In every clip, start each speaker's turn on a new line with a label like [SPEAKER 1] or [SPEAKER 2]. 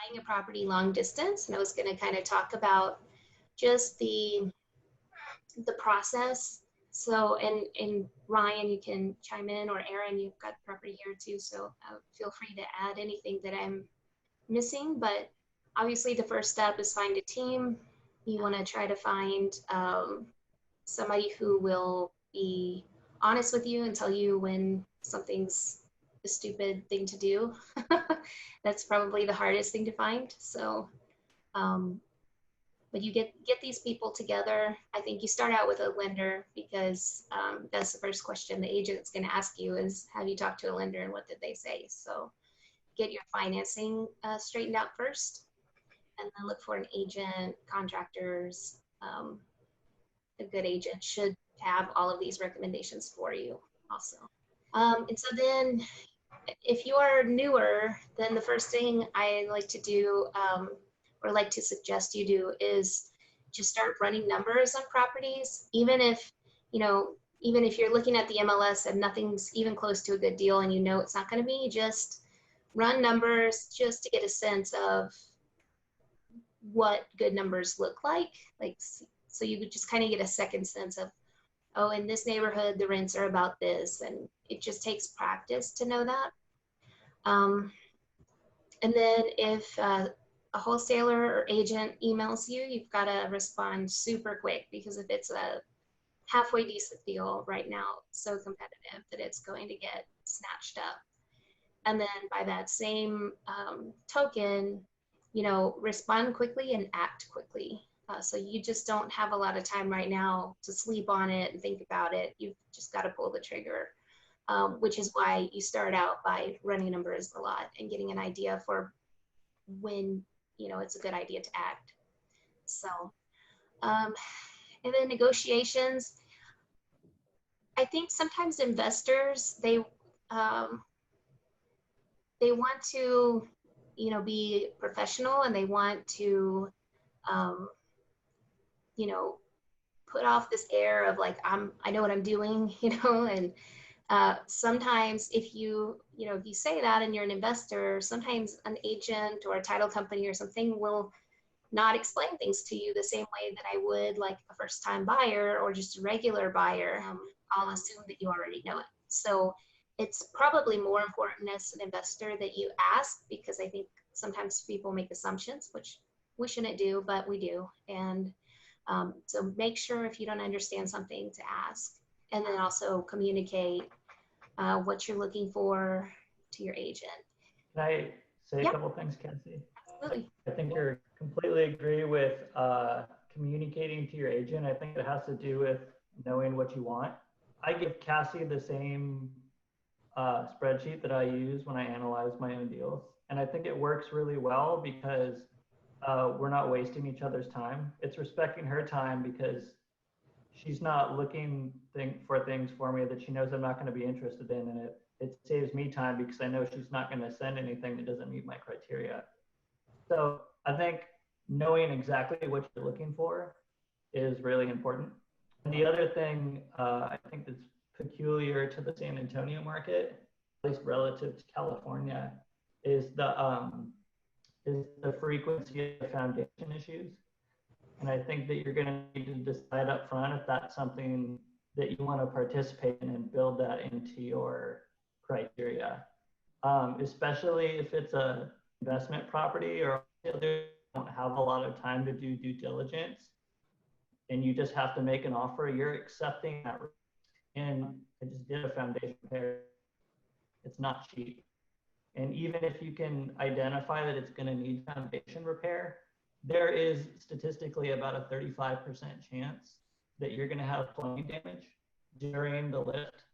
[SPEAKER 1] buying a property long distance, and I was going to kind of talk about just the process. So, and Ryan, you can chime in, or Aaron, you've got property here too, so feel free to add anything that I'm missing. But obviously, the first step is find a team. You want to try to find somebody who will be honest with you and tell you when something's a stupid thing to do. That's probably the hardest thing to find. So, um, but you get these people together. I think you start out with a lender because that's the first question the agent's going to ask you is, have you talked to a lender and what did they say? So get your financing straightened out first, and then look for an agent, contractors. A good agent should have all of these recommendations for you also. And so then if you are newer, then the first thing I like to do or like to suggest you do is just start running numbers on properties, even if, even if you're looking at the MLS and nothing's even close to a good deal and you know it's not going to be, just run numbers just to get a sense of what good numbers look like. So you could just kind of get a second sense of, oh, in this neighborhood, the rents are about this. And it just takes practice to know that. And then if a wholesaler or agent emails you, you've got to respond super quick, because if it's a halfway decent deal right now, it's so competitive that it's going to get snatched up. And then by that same token, respond quickly and act quickly. So you just don't have a lot of time right now to sleep on it and think about it. You've just got to pull the trigger, which is why you start out by running numbers a lot and getting an idea for when, it's a good idea to act. So, and then negotiations. I think sometimes investors, they want to, be professional, and they want to, put off this air of like, I know what I'm doing, and sometimes if you say that and you're an investor, sometimes an agent or a title company or something will not explain things to you the same way that I would like a first time buyer or just a regular buyer. I'll assume that you already know it. So it's probably more important as an investor that you ask, because I think sometimes people make assumptions, which we shouldn't do, but we do. And so make sure if you don't understand something to ask, and then also communicate what you're looking for to your agent.
[SPEAKER 2] Can I say a couple of things, Cassie?
[SPEAKER 1] Absolutely.
[SPEAKER 2] I think you're completely agree with communicating to your agent. I think it has to do with knowing what you want. I give Cassie the same spreadsheet that I use when I analyze my own deals. And I think it works really well because we're not wasting each other's time. It's respecting her time because she's not looking for things for me that she knows I'm not going to be interested in. And it saves me time because I know she's not going to send anything that doesn't meet my criteria. So I think knowing exactly what you're looking for is really important. And the other thing I think that's peculiar to the San Antonio market, at least relative to California, is the frequency of foundation issues. And I think that you're going to need to decide up front if that's something that you want to participate in and build that into your criteria, especially if it's a investment property or you don't have a lot of time to do due diligence and you just have to make an offer, you're accepting that risk. And I just did a foundation repair. It's not cheap. And even if you can identify that it's going to need foundation repair, there is statistically about a 35% chance that you're going to have plumbing damage during the lift.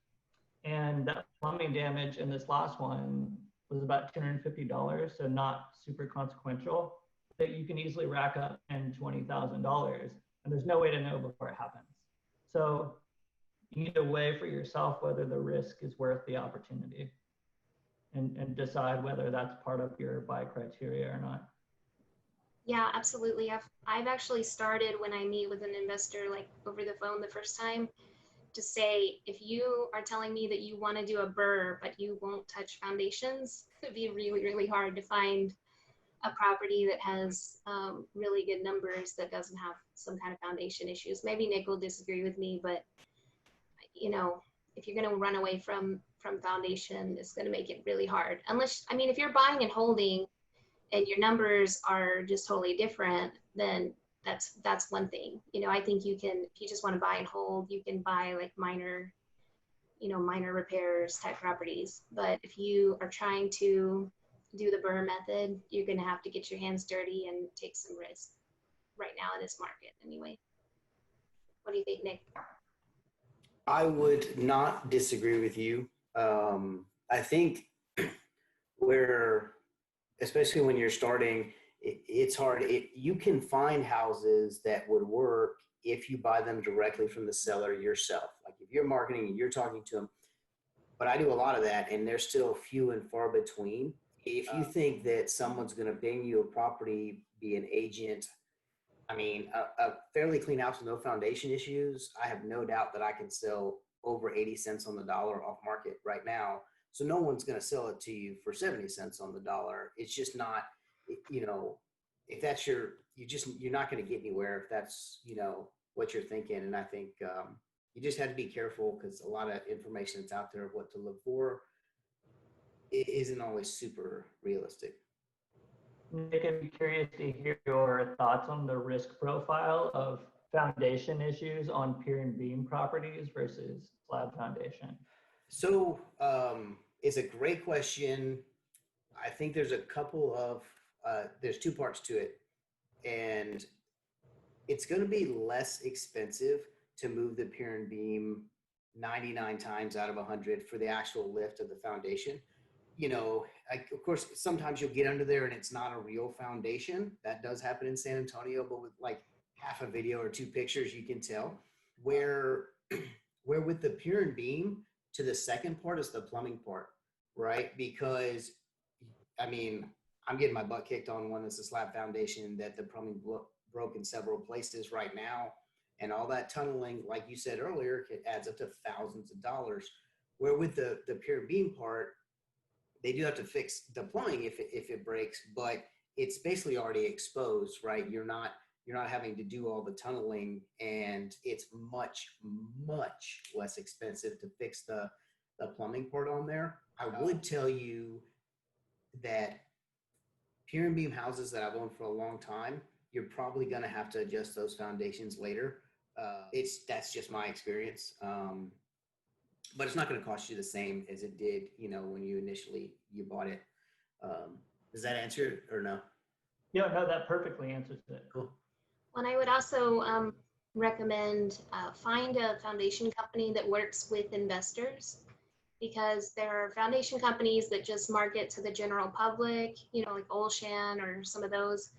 [SPEAKER 2] And that plumbing damage in this last one was about $250, so not super consequential, that you can easily rack up $10,000, $20,000, and there's no way to know before it happens. So you need to weigh for yourself whether the risk is worth the opportunity and decide whether that's part of your buy criteria or not.
[SPEAKER 1] Yeah, absolutely. I've actually started when I meet with an investor, like over the phone the first time, to say, if you are telling me that you want to do a burr, but you won't touch foundations, it'd be really, really hard to find a property that has really good numbers that doesn't have some kind of foundation issues. Maybe Nick will disagree with me, but you know, if you're going to run away from foundation, it's going to make it really hard. Unless, I mean, if you're buying and holding and your numbers are just totally different, then that's one thing. You know, I think you can, if you just want to buy and hold, you can buy like minor, you know, minor repairs type properties. But if you are trying to do the burr method, you're going to have to get your hands dirty and take some risk right now in this market anyway. What do you think, Nick?
[SPEAKER 3] I would not disagree with you. I think where, especially when you're starting, it's hard. You can find houses that would work if you buy them directly from the seller yourself. Like if you're marketing and you're talking to them, but I do a lot of that and they're still few and far between. If you think that someone's going to bring you a property, be an agent, I mean, a fairly clean house with no foundation issues, I have no doubt that I can sell over 80 cents on the dollar off market right now. So no one's going to sell it to you for 70 cents on the dollar. It's just not, you know, if that's you're not going to get anywhere if that's, you know, what you're thinking. And I think you just have to be careful because a lot of information that's out there of what to look for, it isn't always super realistic.
[SPEAKER 2] Nick, I'd be curious to hear your thoughts on the risk profile of foundation issues on pier and beam properties versus slab foundation.
[SPEAKER 3] So it's a great question. I think there's a couple of, there's two parts to it. And it's going to be less expensive to move the pier and beam 99 times out of 100 for the actual lift of the foundation. You know, of course, sometimes you'll get under there and it's not a real foundation. That does happen in San Antonio, but with like half a video or two pictures, you can tell where with the pier and beam to the second part is the plumbing part, right? Because I mean, I'm getting my butt kicked on one that's a slab foundation that the plumbing broke in several places right now. And all that tunneling, like you said earlier, it adds up to thousands of dollars. Where with the pier and beam part, they do have to fix the plumbing if it breaks, but it's basically already exposed, right? You're not having to do all the tunneling, and it's much less expensive to fix the plumbing part on there. I would tell you that pier and beam houses that I've owned for a long time, you're probably going to have to adjust those foundations later. That's just my experience. But it's not going to cost you the same as it did, you know, when you bought it. Does that answer it or no?
[SPEAKER 2] Yeah, no, that perfectly answers it.
[SPEAKER 3] Cool.
[SPEAKER 1] And I would also recommend find a foundation company that works with investors, because there are foundation companies that just market to the general public, you know, like Olshan or some of those.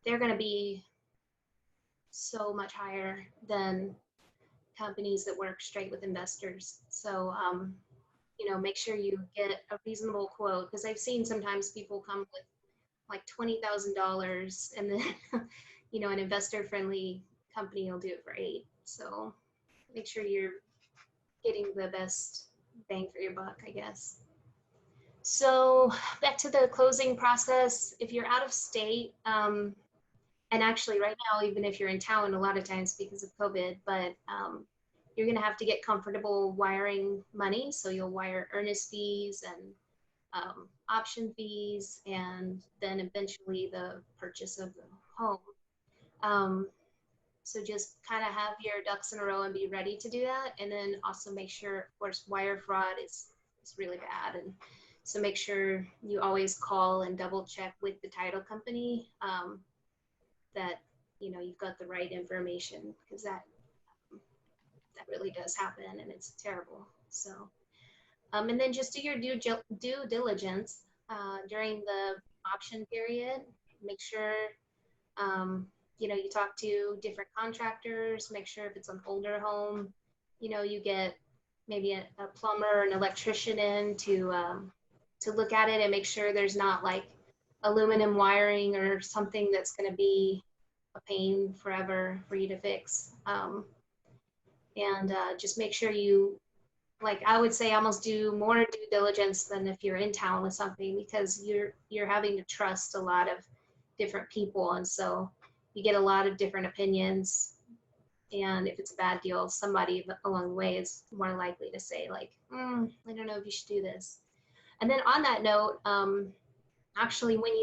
[SPEAKER 1] They're going to be so much higher than companies that work straight with investors. So, you know, make sure you get a reasonable quote, because I've seen sometimes people come with like $20,000 and then, you know, an investor friendly company will do it for $8,000. So make sure you're getting the best bang for your buck, I guess. So back to the closing process. If you're out of state, and actually right now, even if you're in town, a lot of times because of COVID, but you're going to have to get comfortable wiring money. So you'll wire earnest fees and option fees, and then eventually the purchase of the home. So just kind of have your ducks in a row and be ready to do that. And then also make sure, of course, wire fraud is really bad. And so make sure you always call and double check with the title company that, you know, you've got the right information, because that really does happen and it's terrible. So, and then just do your due diligence during the option period. Make sure, you know, you talk to different contractors, make sure if it's an older home, you know, you get maybe a plumber, an electrician in to look at it and make sure there's not like aluminum wiring or something that's going to be a pain forever for you to fix. And just make sure you like I would say almost do more due diligence than if you're in town with something, because you're having to trust a lot of different people, and so you get a lot of different opinions. And if it's a bad deal, somebody along the way is more likely to say like, I don't know if you should do this. And then on that note, actually, when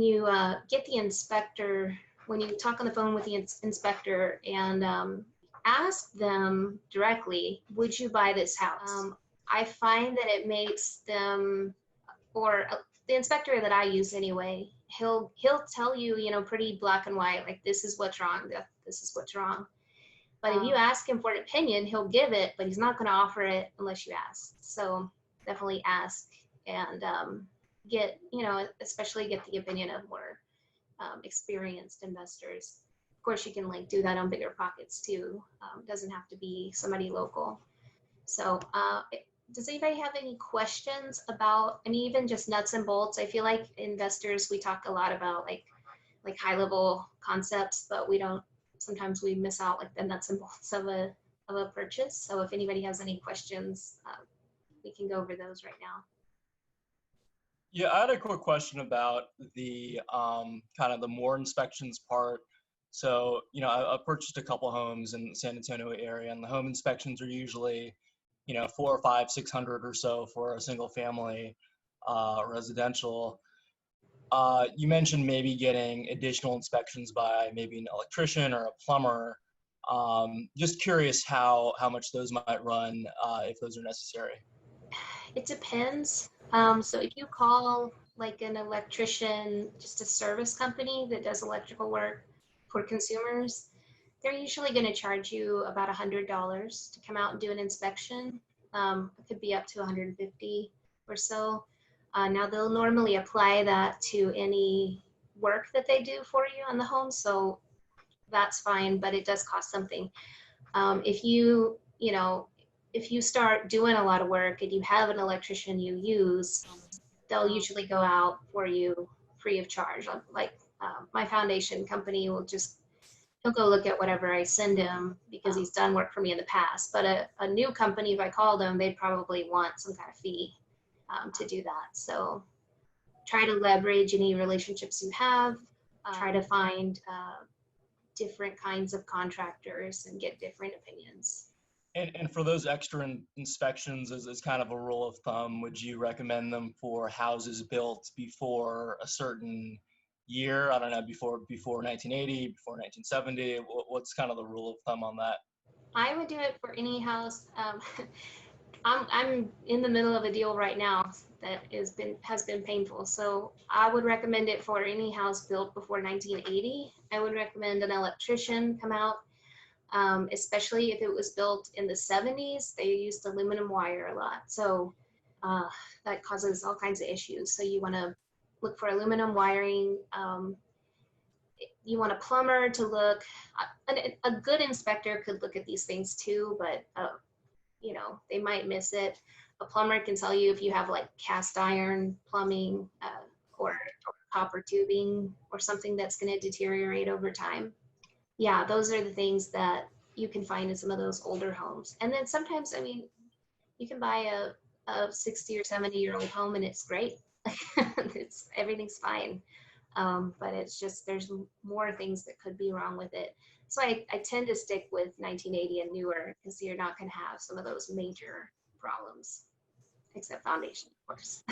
[SPEAKER 1] you get the inspector, when you talk on the phone with the inspector and ask them directly, would you buy this house? I find that it makes them, or the inspector that I use anyway, he'll tell you, pretty black and white, like this is what's wrong, this is what's wrong. But if you ask him for an opinion, he'll give it, but he's not going to offer it unless you ask. So definitely ask and get, especially get the opinion of more experienced investors. Of course, you can like do that on Bigger Pockets too. Doesn't have to be somebody local. So does anybody have any questions about, even just nuts and bolts? I feel like investors, we talk a lot about like high level concepts, but sometimes we miss out like the nuts and bolts of a purchase. So if anybody has any questions, we can go over those right now.
[SPEAKER 4] Yeah, I had a quick question about the kind of the more inspections part. So, I purchased a couple homes in the San Antonio area, and the home inspections are usually, 400 or 500, 600 or so for a single family residential. You mentioned maybe getting additional inspections by maybe an electrician or a plumber. Just curious how much those might run if those are necessary.
[SPEAKER 1] It depends. So if you call like an electrician, just a service company that does electrical work for consumers, they're usually going to charge you about $100 to come out and do an inspection. It could be up to $150 or so. Now they'll normally apply that to any work that they do for you on the home, so that's fine, but it does cost something. If you start doing a lot of work and you have an electrician you use, they'll usually go out for you free of charge. Like my foundation company he'll go look at whatever I send him because he's done work for me in the past. But a new company, if I called them, they'd probably want some kind of fee to do that. So try to leverage any relationships you have, try to find different kinds of contractors and get different opinions.
[SPEAKER 4] And for those extra inspections, as kind of a rule of thumb, would you recommend them for houses built before a certain year? I don't know, before 1980, before 1970? What's kind of the rule of thumb on that?
[SPEAKER 1] I would do it for any house. I'm in the middle of a deal right now that has been painful. So I would recommend it for any house built before 1980. I would recommend an electrician come out. Especially if it was built in the 70s, they used aluminum wire a lot. So that causes all kinds of issues. So you want to look for aluminum wiring. You want a plumber to look. A good inspector could look at these things too, but they might miss it. A plumber can tell you if you have like cast iron plumbing or copper tubing or something that's going to deteriorate over time. Yeah, those are the things that you can find in some of those older homes. And then sometimes, you can buy a 60 or 70-year-old home and it's great. Everything's fine. But it's just, there's more things that could be wrong with it. So I tend to stick with 1980 and newer because you're not going to have some of those major problems, except foundation, of course.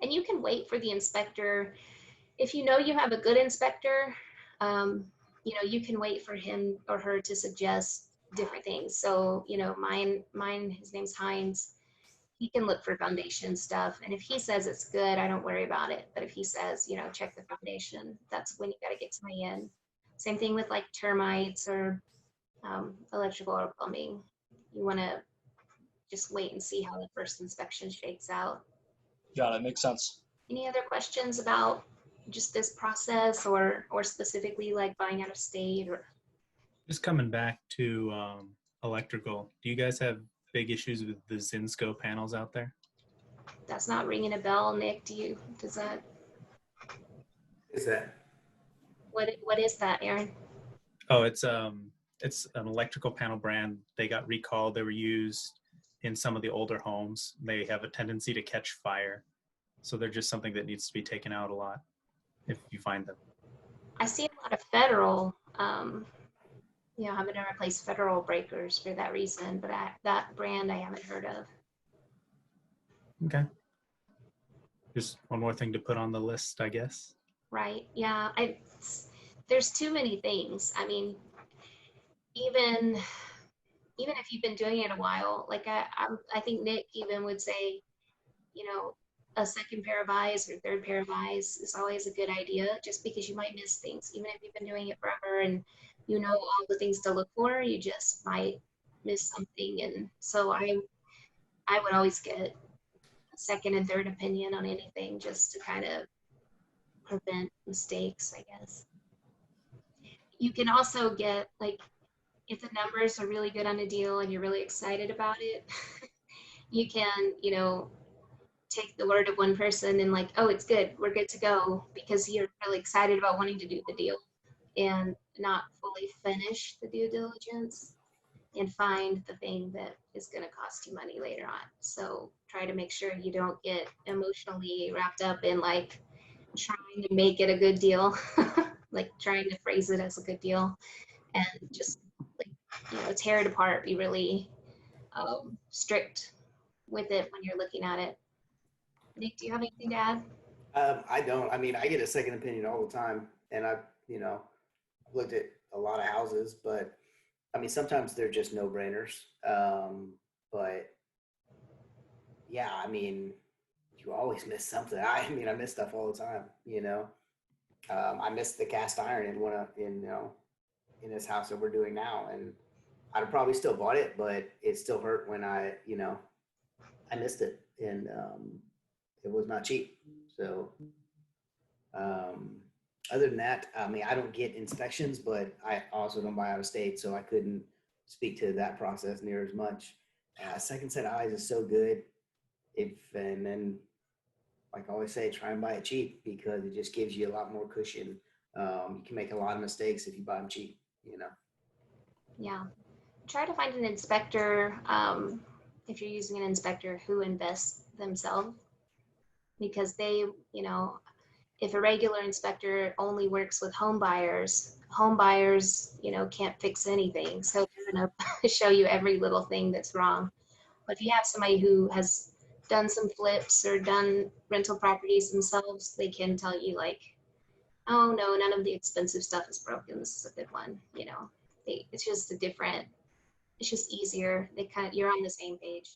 [SPEAKER 1] And you can wait for the inspector. If you know you have a good inspector, you can wait for him or her to suggest different things. So, mine, his name's Hines. He can look for foundation stuff. And if he says it's good, I don't worry about it. But if he says, check the foundation, that's when you got to get somebody in. Same thing with like termites or electrical or plumbing. You want to just wait and see how the first inspection shakes out.
[SPEAKER 4] Got it. Makes sense.
[SPEAKER 1] Any other questions about just this process or specifically like buying out of state? Or
[SPEAKER 5] just coming back to electrical, do you guys have big issues with the Zinsco panels out there?
[SPEAKER 1] That's not ringing a bell, Nick. Does that?
[SPEAKER 3] Is that?
[SPEAKER 1] What is that, Aaron?
[SPEAKER 5] Oh, it's it's an electrical panel brand. They got recalled. They were used in some of the older homes. They have a tendency to catch fire. So they're just something that needs to be taken out a lot if you find them.
[SPEAKER 1] I see a lot of federal, having to replace federal breakers for that reason, but that brand I haven't heard of.
[SPEAKER 5] Okay. Just one more thing to put on the list, I guess.
[SPEAKER 1] Right. Yeah. There's too many things. I mean, even if you've been doing it a while, like I think Nick even would say, a second pair of eyes or third pair of eyes is always a good idea, just because you might miss things. Even if you've been doing it forever and you know all the things to look for, you just might miss something. And so I would always get a second and third opinion on anything, just to kind of prevent mistakes, I guess. You can also get, like, if the numbers are really good on a deal and you're really excited about it, you can, take the word of one person and, like, oh, it's good, we're good to go, because you're really excited about wanting to do the deal and not fully finish the due diligence and find the thing that is going to cost you money later on. So try to make sure you don't get emotionally wrapped up in, like, trying to make it a good deal, like trying to phrase it as a good deal, and just, like, tear it apart. Be really strict with it when you're looking at it. Nick, do you have anything to add?
[SPEAKER 3] I don't. I mean, I get a second opinion all the time, and I've looked at a lot of houses, but I mean, sometimes they're just no-brainers. But yeah, I mean, you always miss something. I mean, I miss stuff all the time. I missed the cast iron in this house that we're doing now, and I'd have probably still bought it, but it still hurt when I missed it, and it was not cheap. So other than that, I mean, I don't get inspections, but I also don't buy out of state, so I couldn't speak to that process near as much. Second set of eyes is so good. And then, like I always say, try and buy it cheap, because it just gives you a lot more cushion. You can make a lot of mistakes if you buy them cheap,
[SPEAKER 1] Yeah. Try to find an inspector, if you're using an inspector, who invests themselves, because they, if a regular inspector only works with home buyers, can't fix anything. So they're going to show you every little thing that's wrong. But if you have somebody who has done some flips or done rental properties themselves, they can tell you, like, oh no, none of the expensive stuff is broken. This is a good one. It's just easier. You're on the same page.